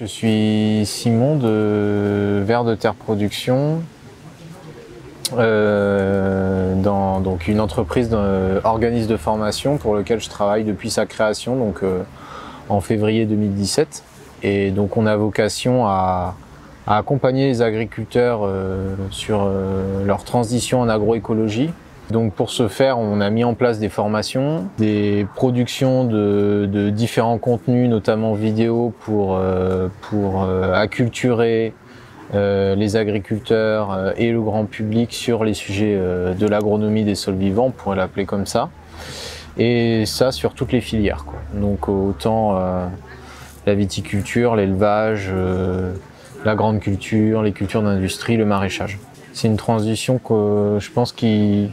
Je suis Simon de Vers de Terre Production, dans donc une entreprise organisme de formation pour lequel je travaille depuis sa création, donc en février 2017. Et donc on a vocation à accompagner les agriculteurs sur leur transition en agroécologie. Donc pour ce faire, on a mis en place des formations, des productions de différents contenus, notamment vidéo, pour acculturer les agriculteurs et le grand public sur les sujets de l'agronomie des sols vivants, on pourrait l'appeler comme ça. Et ça sur toutes les filières, quoi. Donc autant la viticulture, l'élevage, la grande culture, les cultures d'industrie, le maraîchage. C'est une transition que je pense qui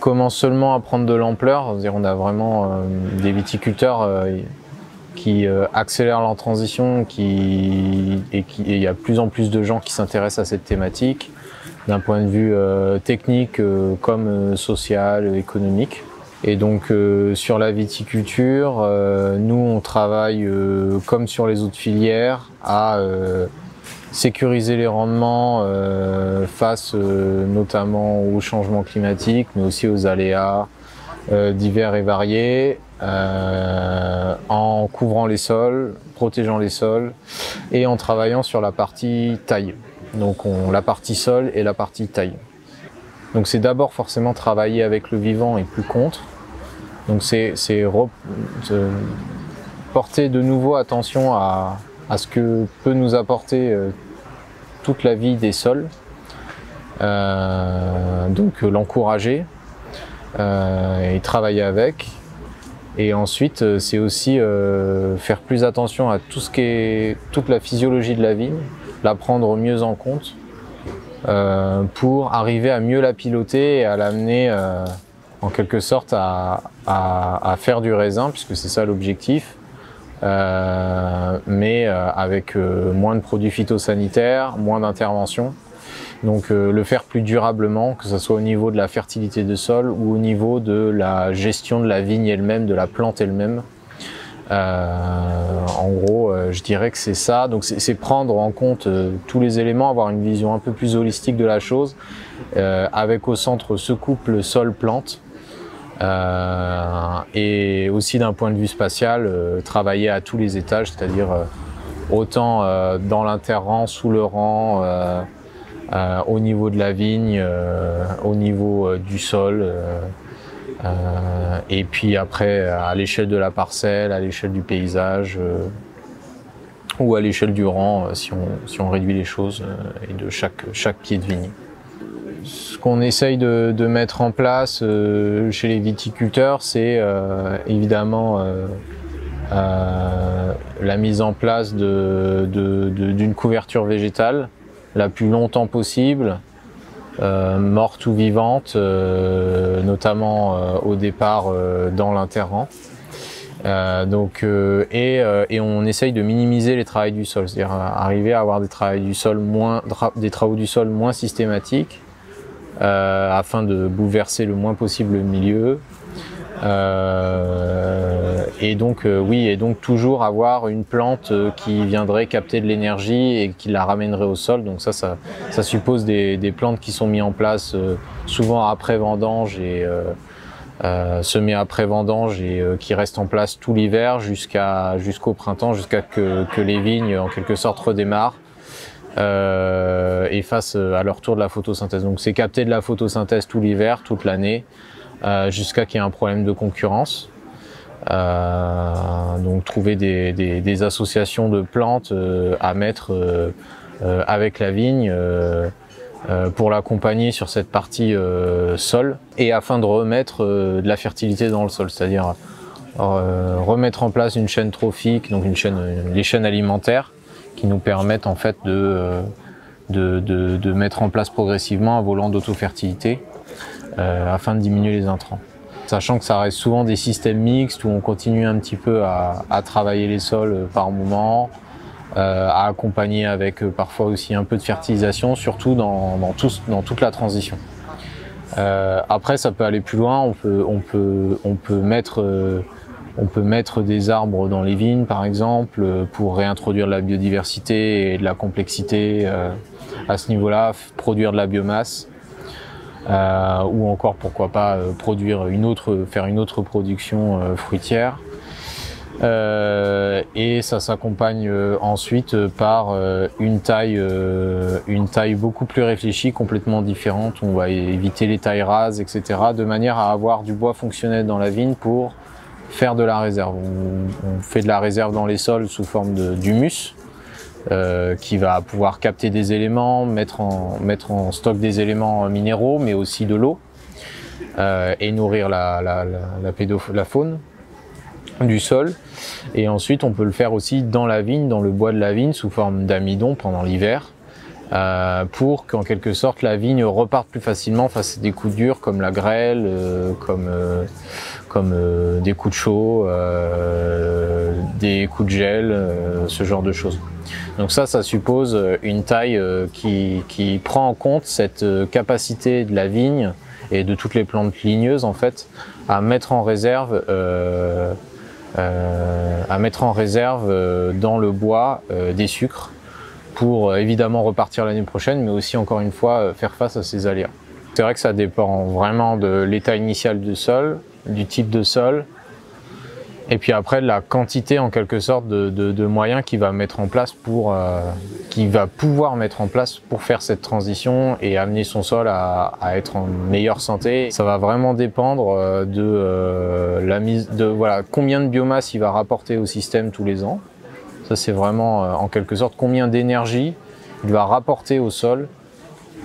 commence seulement à prendre de l'ampleur. On a vraiment des viticulteurs qui accélèrent leur transition et il y a de plus en plus de gens qui s'intéressent à cette thématique d'un point de vue technique comme social, économique. Et donc sur la viticulture, nous on travaille comme sur les autres filières à sécuriser les rendements face notamment au changement climatique, mais aussi aux aléas divers et variés, en couvrant les sols, protégeant les sols et en travaillant sur la partie taille. Donc la partie sol et la partie taille. Donc c'est d'abord forcément travailler avec le vivant et plus contre. Donc c'est porter de nouveau attention à ce que peut nous apporter toute la vie des sols. Donc l'encourager et travailler avec. Et ensuite c'est aussi faire plus attention à tout ce qui est toute la physiologie de la vigne, la prendre mieux en compte pour arriver à mieux la piloter et à l'amener en quelque sorte à faire du raisin, puisque c'est ça l'objectif, mais avec moins de produits phytosanitaires, moins d'interventions. Donc le faire plus durablement, que ce soit au niveau de la fertilité de sol ou au niveau de la gestion de la vigne elle-même, de la plante elle-même. En gros, je dirais que c'est ça. Donc c'est prendre en compte tous les éléments, avoir une vision un peu plus holistique de la chose, avec au centre ce couple sol-plante. Et aussi d'un point de vue spatial, travailler à tous les étages, c'est-à-dire autant dans l'interrang, sous le rang, au niveau de la vigne, au niveau du sol, et puis après à l'échelle de la parcelle, à l'échelle du paysage, ou à l'échelle du rang si on réduit les choses, et de chaque pied de vigne. Ce qu'on essaye de mettre en place chez les viticulteurs, c'est évidemment la mise en place d'une couverture végétale la plus longtemps possible, morte ou vivante, notamment au départ dans l'interrang. Et on essaye de minimiser les travaux du sol, c'est-à-dire arriver à avoir des travaux du sol moins systématiques, afin de bouleverser le moins possible le milieu. Et donc toujours avoir une plante qui viendrait capter de l'énergie et qui la ramènerait au sol. Donc ça suppose des plantes qui sont mises en place souvent après vendange et semées après vendange et qui restent en place tout l'hiver jusqu'au printemps, jusqu'à que les vignes en quelque sorte redémarrent et fassent à leur tour de la photosynthèse. Donc c'est capter de la photosynthèse tout l'hiver, toute l'année, jusqu'à qu'il y ait un problème de concurrence. Donc trouver des associations de plantes à mettre avec la vigne pour l'accompagner sur cette partie sol, et afin de remettre de la fertilité dans le sol, c'est-à-dire remettre en place une chaîne trophique, donc les chaînes alimentaires qui nous permettent en fait de mettre en place progressivement un volant d'autofertilité afin de diminuer les intrants. Sachant que ça reste souvent des systèmes mixtes où on continue un petit peu à travailler les sols par moment, à accompagner avec parfois aussi un peu de fertilisation, surtout dans toute la transition. Après, ça peut aller plus loin, on peut mettre On peut mettre des arbres dans les vignes par exemple pour réintroduire de la biodiversité et de la complexité à ce niveau-là, produire de la biomasse ou encore pourquoi pas faire une autre production fruitière. Et ça s'accompagne ensuite par une taille beaucoup plus réfléchie, complètement différente. On va éviter les tailles rases, etc. de manière à avoir du bois fonctionnel dans la vigne pour faire de la réserve. On fait de la réserve dans les sols sous forme d'humus qui va pouvoir capter des éléments, mettre en stock des éléments minéraux, mais aussi de l'eau et nourrir la faune du sol. Et ensuite on peut le faire aussi dans la vigne, dans le bois de la vigne sous forme d'amidon pendant l'hiver pour qu'en quelque sorte la vigne reparte plus facilement face à des coups durs comme la grêle, comme des coups de chaud, des coups de gel, ce genre de choses. Donc ça suppose une taille qui prend en compte cette capacité de la vigne et de toutes les plantes ligneuses en fait à mettre en réserve dans le bois des sucres pour évidemment repartir l'année prochaine, mais aussi encore une fois faire face à ces aléas. C'est vrai que ça dépend vraiment de l'état initial du sol, du type de sol, et puis après de la quantité en quelque sorte de moyens qu'il va mettre en place qu'il va pouvoir mettre en place pour faire cette transition et amener son sol à être en meilleure santé. Ça va vraiment dépendre voilà, combien de biomasse il va rapporter au système tous les ans. Ça c'est vraiment en quelque sorte combien d'énergie il va rapporter au sol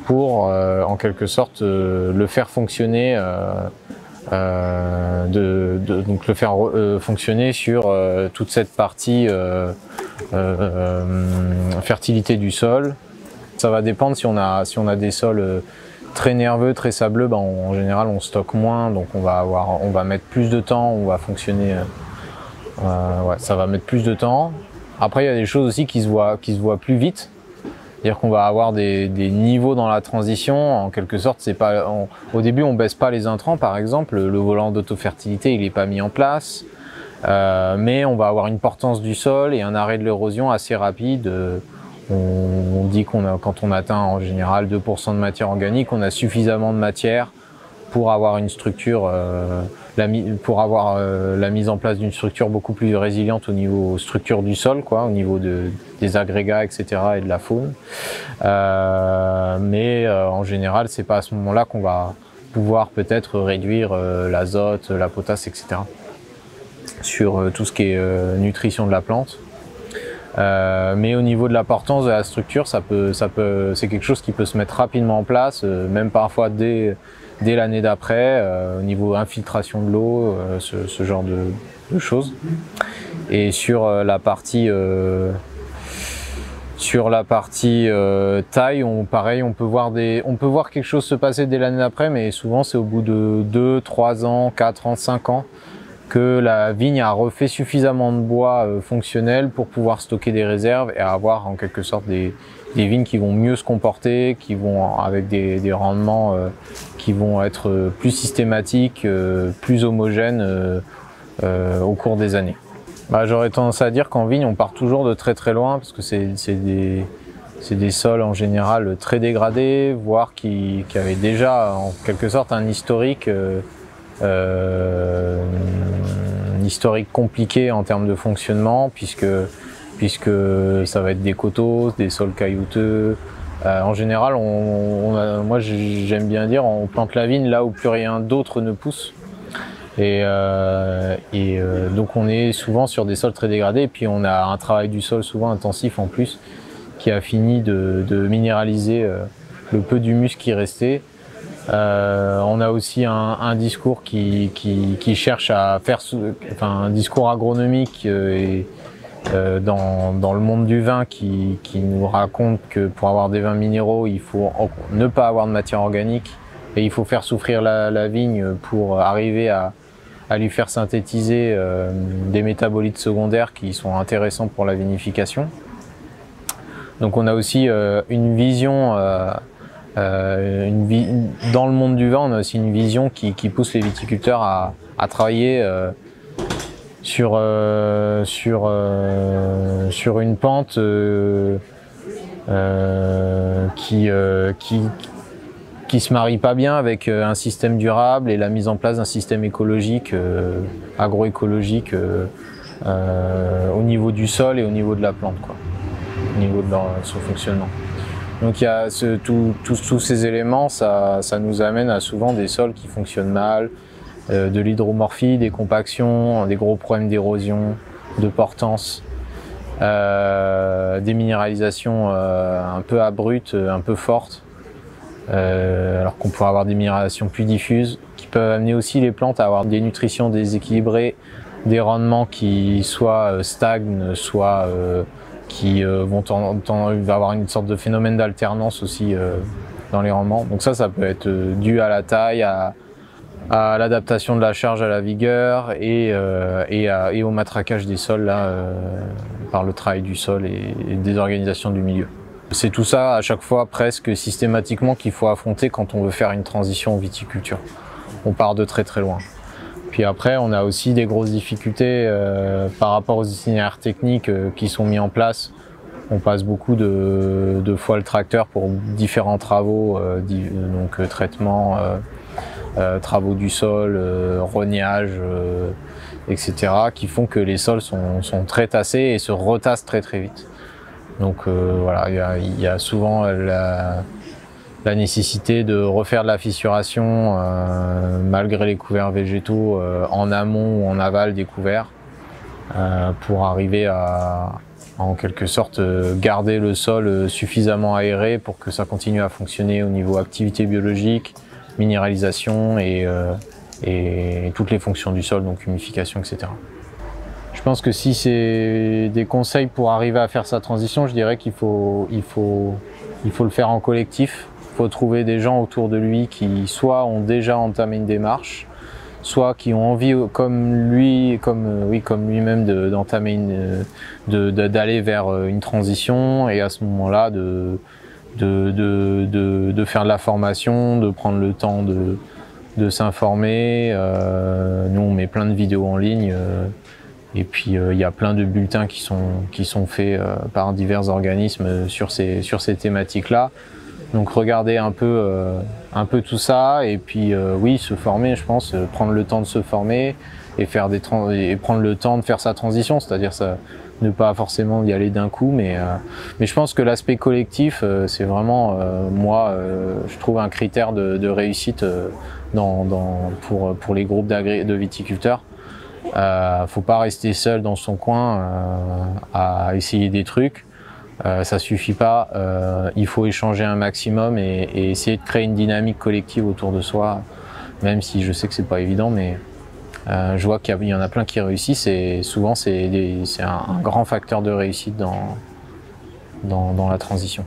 pour en quelque sorte le faire fonctionner donc le faire fonctionner sur toute cette partie fertilité du sol. Ça va dépendre si on a des sols très nerveux, très sableux, en général on stocke moins, donc on va mettre plus de temps, on va fonctionner, ouais, ça va mettre plus de temps. Après il y a des choses aussi qui se voient plus vite. C'est-à-dire qu'on va avoir des niveaux dans la transition, en quelque sorte, au début on baisse pas les intrants par exemple, le volant d'autofertilité il n'est pas mis en place, mais on va avoir une portance du sol et un arrêt de l'érosion assez rapide. On dit quand on atteint en général 2% de matière organique, on a suffisamment de matière pour avoir une structure, la mise en place d'une structure beaucoup plus résiliente au niveau structure du sol, au niveau des agrégats, etc. et de la faune. Mais en général, c'est pas à ce moment-là qu'on va pouvoir peut-être réduire l'azote, la potasse, etc. sur tout ce qui est nutrition de la plante. Mais au niveau de l'importance de la structure, c'est quelque chose qui peut se mettre rapidement en place, même parfois dès l'année d'après, au niveau infiltration de l'eau, ce genre de choses. Et sur la partie taille, pareil, on peut voir quelque chose se passer dès l'année d'après, mais souvent c'est au bout de 2, 3 ans, 4 ans, 5 ans que la vigne a refait suffisamment de bois fonctionnel pour pouvoir stocker des réserves et avoir en quelque sorte des vignes qui vont mieux se comporter, qui vont avec des rendements qui vont être plus systématiques, plus homogènes au cours des années. J'aurais tendance à dire qu'en vigne on part toujours de très très loin parce que c'est des sols en général très dégradés, voire qui avaient déjà en quelque sorte un historique compliqué en termes de fonctionnement puisque ça va être des coteaux, des sols caillouteux. En général, moi j'aime bien dire, on plante la vigne là où plus rien d'autre ne pousse. Et donc on est souvent sur des sols très dégradés et puis on a un travail du sol souvent intensif en plus qui a fini de minéraliser le peu d'humus qui restait. On a aussi un discours qui cherche à faire, un discours agronomique dans le monde du vin qui nous raconte que pour avoir des vins minéraux, il faut ne pas avoir de matière organique et il faut faire souffrir la vigne pour arriver à lui faire synthétiser des métabolites secondaires qui sont intéressants pour la vinification. Donc on a aussi une vision dans le monde du vin, on a aussi une vision qui pousse les viticulteurs à travailler sur une pente qui se marie pas bien avec un système durable et la mise en place d'un système écologique, agroécologique au niveau du sol et au niveau de la plante, quoi, au niveau de son fonctionnement. Donc il y a tous ces éléments, ça nous amène à souvent des sols qui fonctionnent mal, de l'hydromorphie, des compactions, des gros problèmes d'érosion, de portance, des minéralisations un peu abruptes, un peu fortes, alors qu'on pourrait avoir des minéralisations plus diffuses, qui peuvent amener aussi les plantes à avoir des nutritions déséquilibrées, des rendements qui soit stagnent, soit qui vont avoir une sorte de phénomène d'alternance aussi dans les rendements. Donc ça peut être dû à la taille, à l'adaptation de la charge à la vigueur et au matraquage des sols là, par le travail du sol et des organisations du milieu. C'est tout ça à chaque fois presque systématiquement qu'il faut affronter quand on veut faire une transition en viticulture. On part de très très loin. Puis après on a aussi des grosses difficultés par rapport aux itinéraires techniques qui sont mis en place. On passe beaucoup de fois le tracteur pour différents travaux, donc traitement, travaux du sol, rognage, etc. qui font que les sols sont très tassés et se retassent très très vite. Donc voilà, il y a souvent la nécessité de refaire de la fissuration malgré les couverts végétaux en amont ou en aval des couverts pour arriver à en quelque sorte garder le sol suffisamment aéré pour que ça continue à fonctionner au niveau activité biologique, minéralisation et toutes les fonctions du sol, donc humification, etc. Je pense que si c'est des conseils pour arriver à faire sa transition, je dirais qu'il faut le faire en collectif. Il faut trouver des gens autour de lui qui soit ont déjà entamé une démarche, soit qui ont envie, comme lui-même, d'aller vers une transition et à ce moment-là de faire de la formation, de prendre le temps de s'informer. Nous, on met plein de vidéos en ligne. Et puis il y a plein de bulletins qui sont faits par divers organismes sur ces thématiques-là. Donc regardez un peu tout ça et puis oui, se former, je pense, prendre le temps de se former et prendre le temps de faire sa transition, c'est-à-dire ne pas forcément y aller d'un coup, mais je pense que l'aspect collectif, c'est vraiment, moi, je trouve un critère de réussite pour les groupes de viticulteurs. Faut pas rester seul dans son coin à essayer des trucs, ça suffit pas, il faut échanger un maximum et essayer de créer une dynamique collective autour de soi, même si je sais que c'est pas évident, mais je vois qu'il y en a plein qui réussissent et souvent c'est un grand facteur de réussite dans la transition.